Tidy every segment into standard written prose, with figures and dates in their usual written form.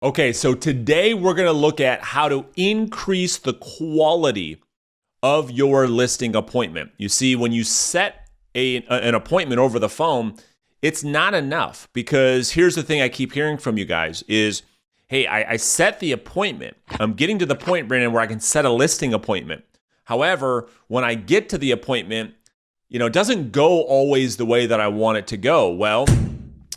Okay, so today we're going to look at how to increase the quality of your listing appointment. You see, when you set an appointment over the phone, it's not enough, because here's the thing I keep hearing from you guys is, hey, I set the appointment. I'm getting to the point, Brandon, where I can set a listing appointment. However, when I get to the appointment, it doesn't go always the way that I want it to go. Well,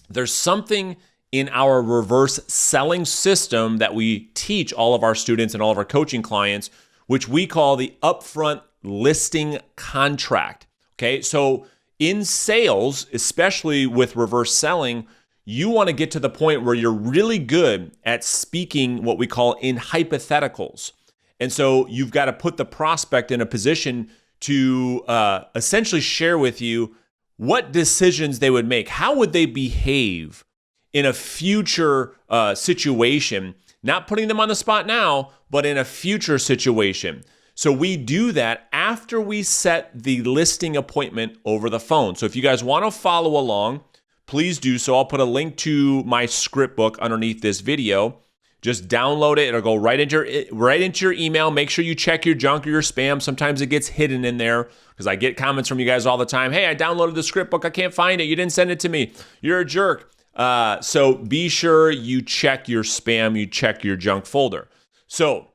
there's something in our reverse selling system that we teach all of our students and all of our coaching clients, which we call the upfront listing contract. Okay, so in sales, especially with reverse selling, you want to get to the point where you're really good at speaking what we call in hypotheticals. And so you've got to put the prospect in a position to essentially share with you what decisions they would make. How would they behave in a future situation, not putting them on the spot now, but in a future situation. So we do that after we set the listing appointment over the phone. So if you guys want to follow along, please do so. I'll put a link to my script book underneath this video. Just download it. It'll go right into your email. Make sure you check your junk or your spam. Sometimes it gets hidden in there, because I get comments from you guys all the time. Hey, I downloaded the script book. I can't find it. You didn't send it to me. You're a jerk. So be sure you check your spam, you check your junk folder. So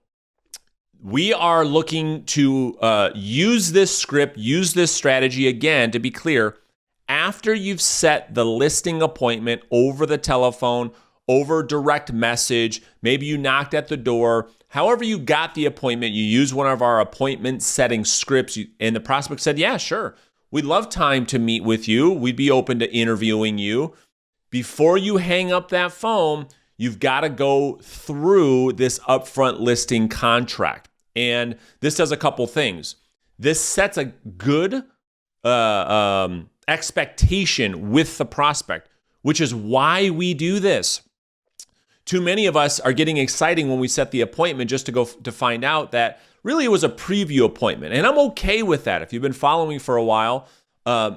we are looking to use this script, use this strategy, again, to be clear, after you've set the listing appointment over the telephone, over direct message, maybe you knocked at the door, however you got the appointment, you use one of our appointment setting scripts, and the prospect said, yeah, sure, we'd love time to meet with you. We'd be open to interviewing you. Before you hang up that phone, you've got to go through this upfront listing contract. And this does a couple things. This sets a good expectation with the prospect, which is why we do this. Too many of us are getting excited when we set the appointment just to find out that really it was a preview appointment. And I'm okay with that. If you've been following me for a while,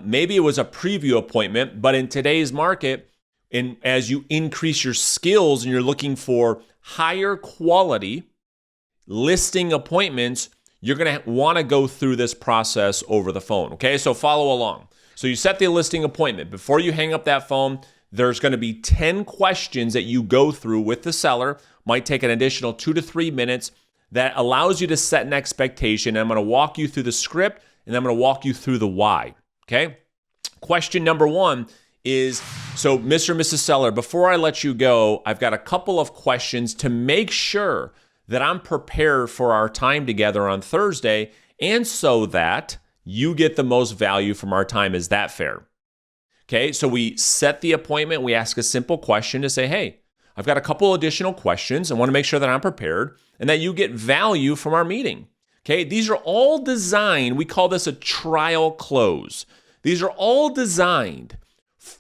maybe it was a preview appointment, but in today's market, and as you increase your skills and you're looking for higher quality listing appointments, you're going to want to go through this process over the phone. Okay, so follow along. So you set the listing appointment. Before you hang up that phone, there's going to be 10 questions that you go through with the seller. Might take an additional 2 to 3 minutes. That allows you to set an expectation. I'm going to walk you through the script, and I'm going to walk you through the why. Okay? Question number 1 is, so Mr. and Mrs. Seller, before I let you go, I've got a couple of questions to make sure that I'm prepared for our time together on Thursday, and so that you get the most value from our time. Is that fair? Okay, so we set the appointment. We ask a simple question to say, hey, I've got a couple additional questions. I want to make sure that I'm prepared and that you get value from our meeting. Okay, these are all designed, we call this a trial close. These are all designed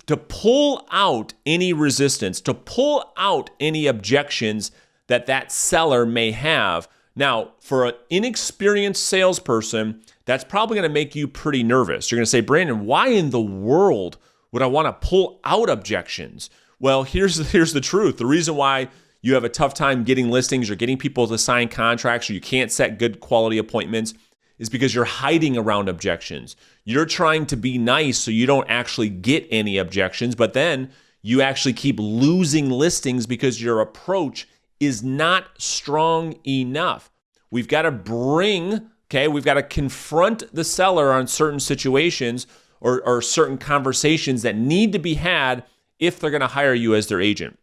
to pull out any resistance, to pull out any objections that seller may have. Now, for an inexperienced salesperson, that's probably going to make you pretty nervous. You're going to say, Brandon, why in the world would I want to pull out objections? Well, here's the truth. The reason why you have a tough time getting listings or getting people to sign contracts, or you can't set good quality appointments, is because you're hiding around objections. You're trying to be nice so you don't actually get any objections, but then you actually keep losing listings because your approach is not strong enough. We've got to confront the seller on certain situations or certain conversations that need to be had if they're going to hire you as their agent.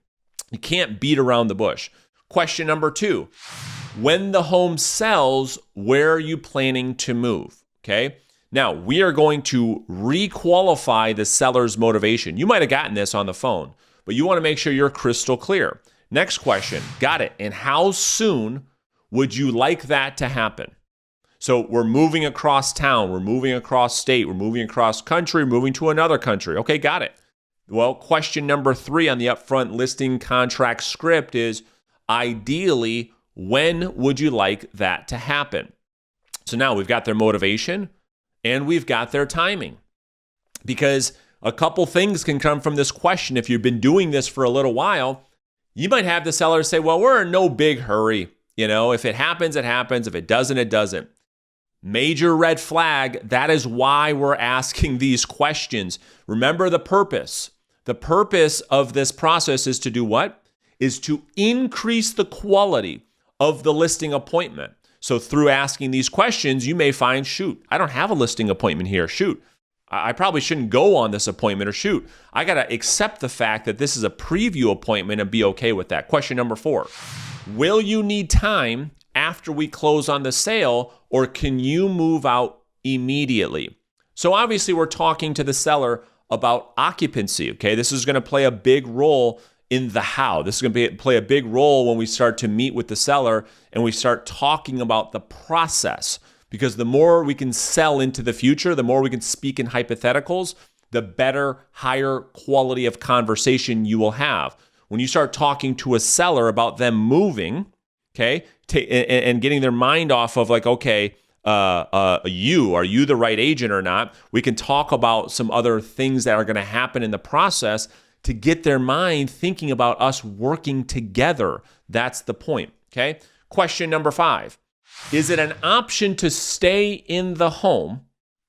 You can't beat around the bush. Question number 2. When the home sells, where are you planning to move? Okay. Now, we are going to re-qualify the seller's motivation. You might have gotten this on the phone, but you want to make sure you're crystal clear. Next question. Got it. And how soon would you like that to happen? So we're moving across town, we're moving across state, we're moving across country, moving to another country. Okay, got it. Well, question number 3 on the upfront listing contract script is, ideally, when would you like that to happen? So now we've got their motivation and we've got their timing. Because a couple things can come from this question. If you've been doing this for a little while, You might have the seller say, well, we're in no big hurry. If it happens, it happens. If it doesn't, it doesn't. Major red flag. That is why we're asking these questions. Remember the purpose. The purpose of this process is to do what? Is to increase the quality of the listing appointment. So through asking these questions, you may find, shoot, I don't have a listing appointment here. Shoot, I probably shouldn't go on this appointment, or shoot, I got to accept the fact that this is a preview appointment and be okay with that. Question number 4, will you need time after we close on the sale, or can you move out immediately? So obviously we're talking to the seller about occupancy, okay? This is going to play a big role in the how. This is going to play a big role when we start to meet with the seller and we start talking about the process. Because the more we can sell into the future, the more we can speak in hypotheticals, the better, higher quality of conversation you will have. When you start talking to a seller about them moving, okay, and getting their mind off of like, okay, are you the right agent or not? We can talk about some other things that are going to happen in the process to get their mind thinking about us working together. That's the point, okay? Question number 5. Is it an option to stay in the home,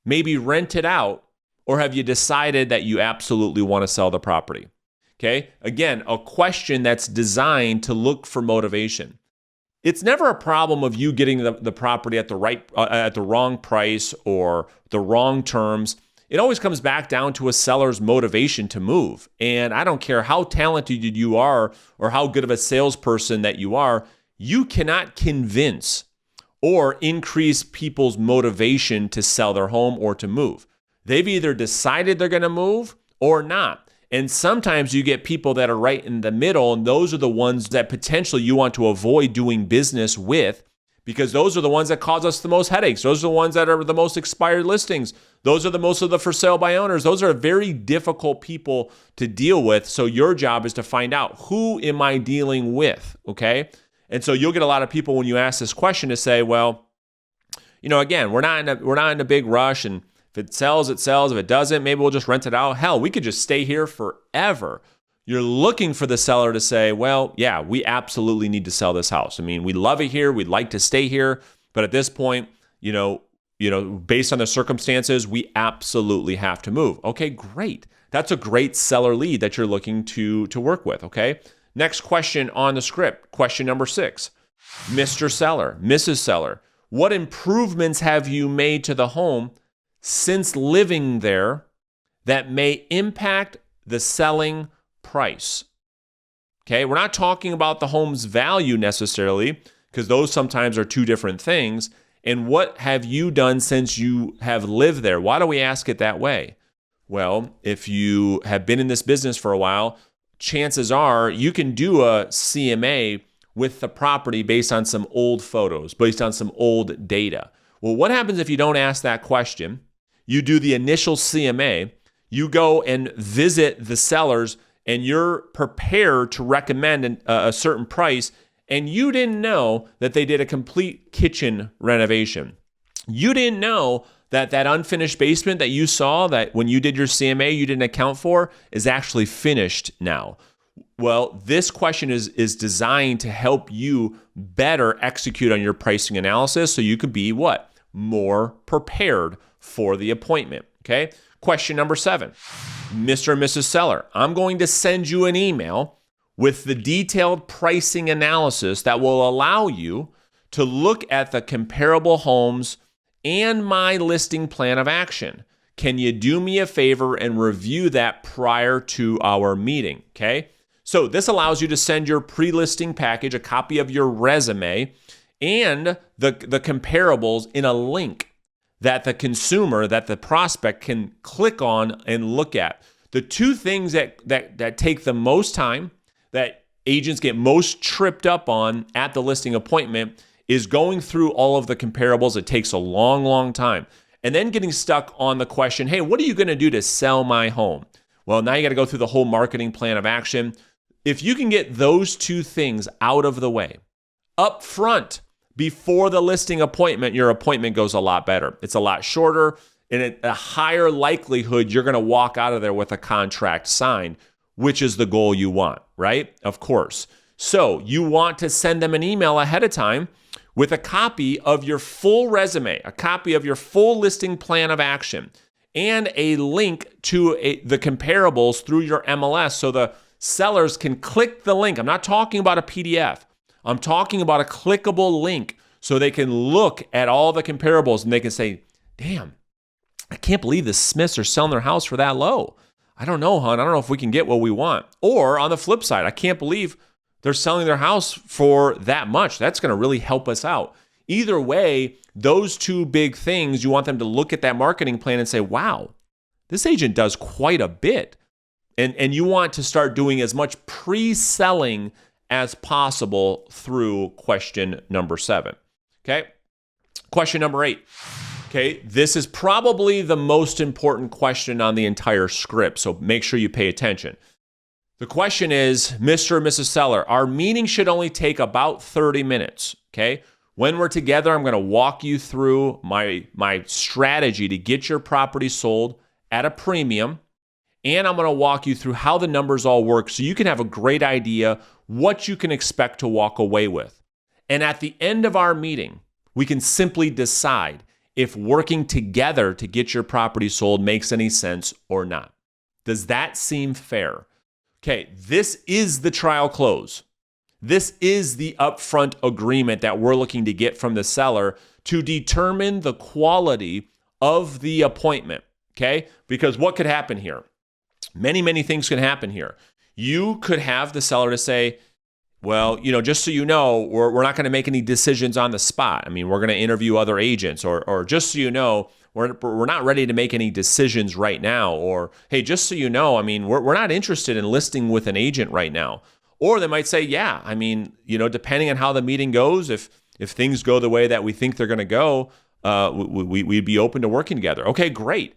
maybe rent it out, or have you decided that you absolutely want to sell the property? Okay, again, a question that's designed to look for motivation. It's never a problem of you getting the property at the wrong price or the wrong terms. It always comes back down to a seller's motivation to move. And I don't care how talented you are or how good of a salesperson that you are, you cannot convince or increase people's motivation to sell their home or to move. They've either decided they're going to move or not. And sometimes you get people that are right in the middle, and those are the ones that potentially you want to avoid doing business with, because those are the ones that cause us the most headaches. Those are the ones that are the most expired listings. Those are the most of the for sale by owners. Those are very difficult people to deal with. So your job is to find out, who am I dealing with, okay? And so you'll get a lot of people when you ask this question to say, well, again, we're not in a big rush, and if it sells, it sells. If it doesn't, maybe we'll just rent it out. Hell, we could just stay here forever. You're looking for the seller to say, well, yeah, we absolutely need to sell this house. I mean, we love it here. We'd like to stay here. But at this point, based on the circumstances, we absolutely have to move. Okay, great. That's a great seller lead that you're looking to work with, okay? Next question on the script, question number 6. Mr. Seller, Mrs. Seller, what improvements have you made to the home since living there that may impact the selling price? Okay, we're not talking about the home's value necessarily, because those sometimes are two different things. And what have you done since you have lived there? Why do we ask it that way? Well, if you have been in this business for a while, chances are you can do a CMA with the property based on some old photos, based on some old data. Well, what happens if you don't ask that question? You do the initial CMA, you go and visit the sellers, and you're prepared to recommend a certain price, and you didn't know that they did a complete kitchen renovation. You didn't know that unfinished basement that you saw, that when you did your CMA you didn't account for, is actually finished now. Well, this question is designed to help you better execute on your pricing analysis so you could be what? More prepared for the appointment, okay? Question number 7, Mr. and Mrs. Seller, I'm going to send you an email with the detailed pricing analysis that will allow you to look at the comparable homes and my listing plan of action. Can you do me a favor and review that prior to our meeting, okay? So this allows you to send your pre-listing package, a copy of your resume, and the comparables in a link that the consumer, that the prospect can click on and look at. The two things that take the most time, that agents get most tripped up on at the listing appointment, is going through all of the comparables. It takes a long, long time. And then getting stuck on the question, hey, what are you going to do to sell my home? Well, now you got to go through the whole marketing plan of action. If you can get those two things out of the way up front before the listing appointment, your appointment goes a lot better. It's a lot shorter, and a higher likelihood you're going to walk out of there with a contract signed, which is the goal you want, right? Of course. So you want to send them an email ahead of time with a copy of your full resume, a copy of your full listing plan of action, and a link to the comparables through your MLS so the sellers can click the link. I'm not talking about a PDF. I'm talking about a clickable link so they can look at all the comparables and they can say, damn, I can't believe the Smiths are selling their house for that low. I don't know, hon. I don't know if we can get what we want. Or on the flip side, I can't believe they're selling their house for that much. That's going to really help us out. Either way, those two big things, you want them to look at that marketing plan and say, wow, this agent does quite a bit. And you want to start doing as much pre-selling as possible through question number 7. Okay? Question number 8. Okay, this is probably the most important question on the entire script, so make sure you pay attention. The question is, Mr. or Mrs. Seller, our meeting should only take about 30 minutes, okay? When we're together, I'm going to walk you through my strategy to get your property sold at a premium, and I'm going to walk you through how the numbers all work so you can have a great idea what you can expect to walk away with. And at the end of our meeting, we can simply decide if working together to get your property sold makes any sense or not. Does that seem fair? Okay, this is the trial close. This is the upfront agreement that we're looking to get from the seller to determine the quality of the appointment, okay? Because what could happen here? Many things can happen here. You could have the seller to say, well, just so you know, we're not going to make any decisions on the spot. I mean, we're going to interview other agents, or just so you know, we're not ready to make any decisions right now. Or, hey, just so you know, I mean, we're not interested in listing with an agent right now. Or they might say, yeah, I mean, depending on how the meeting goes, if things go the way that we think they're going to go, we'd be open to working together. Okay, great.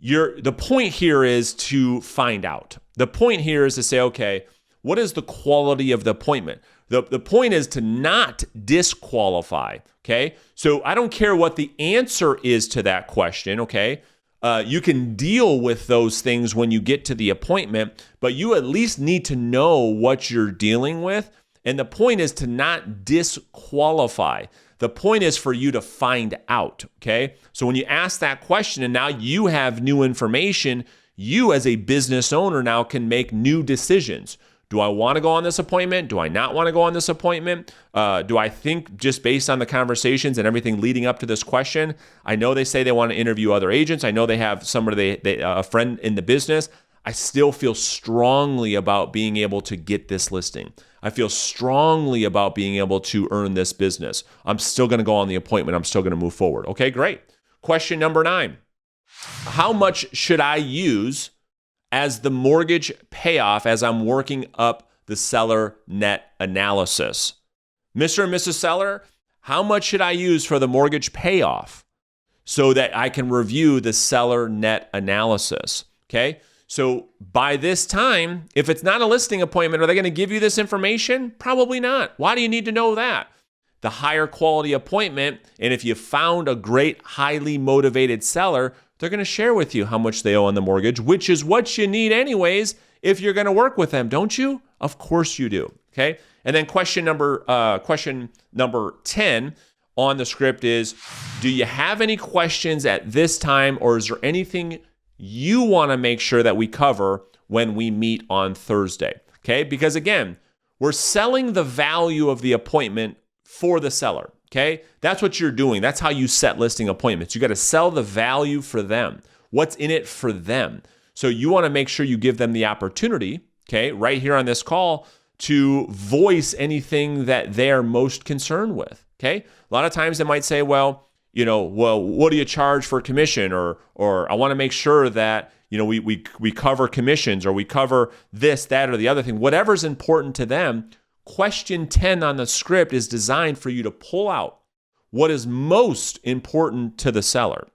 The point here is to find out. The point here is to say, okay, what is the quality of the appointment? The point is to not disqualify, okay? So I don't care what the answer is to that question, okay? You can deal with those things when you get to the appointment, but you at least need to know what you're dealing with. And the point is to not disqualify. The point is for you to find out, okay? So when you ask that question and now you have new information, you as a business owner now can make new decisions. Do I want to go on this appointment? Do I not want to go on this appointment? Do I think just based on the conversations and everything leading up to this question, I know they say they want to interview other agents. I know they have a friend in the business. I still feel strongly about being able to get this listing. I feel strongly about being able to earn this business. I'm still going to go on the appointment. I'm still going to move forward. Okay, great. Question number 9. How much should I use as the mortgage payoff as I'm working up the seller net analysis? Mr. and Mrs. Seller, how much should I use for the mortgage payoff so that I can review the seller net analysis? Okay, so by this time, if it's not a listing appointment, are they going to give you this information? Probably not. Why do you need to know that? The higher quality appointment, and if you found a great, highly motivated seller, they're going to share with you how much they owe on the mortgage, which is what you need anyways if you're going to work with them, don't you? Of course you do, okay? And then question number 10 on the script is, do you have any questions at this time, or is there anything you want to make sure that we cover when we meet on Thursday, okay? Because again, we're selling the value of the appointment for the seller. Okay, that's what you're doing. That's how you set listing appointments. You got to sell the value for them. What's in it for them? So you want to make sure you give them the opportunity, okay, right here on this call to voice anything that they're most concerned with. Okay, a lot of times they might say, well, what do you charge for commission? Or I want to make sure that we cover commissions, or we cover this, that, or the other thing. Whatever's important to them. Question 10 on the script is designed for you to pull out what is most important to the seller.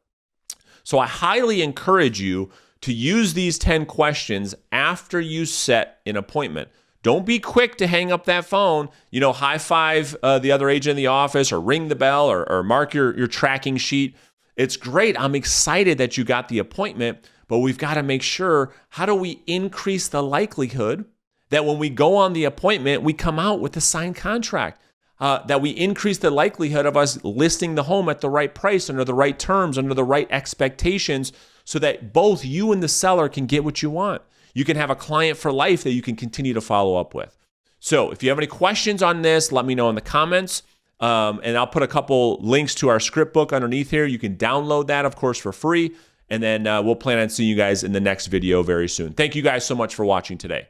So I highly encourage you to use these 10 questions after you set an appointment. Don't be quick to hang up that phone, high five the other agent in the office, or ring the bell, or mark your tracking sheet. It's great. I'm excited that you got the appointment, but we've got to make sure, how do we increase the likelihood that when we go on the appointment, we come out with a signed contract, that we increase the likelihood of us listing the home at the right price, under the right terms, under the right expectations, so that both you and the seller can get what you want. You can have a client for life that you can continue to follow up with. So if you have any questions on this, let me know in the comments. And I'll put a couple links to our script book underneath here. You can download that, of course, for free. And then we'll plan on seeing you guys in the next video very soon. Thank you guys so much for watching today.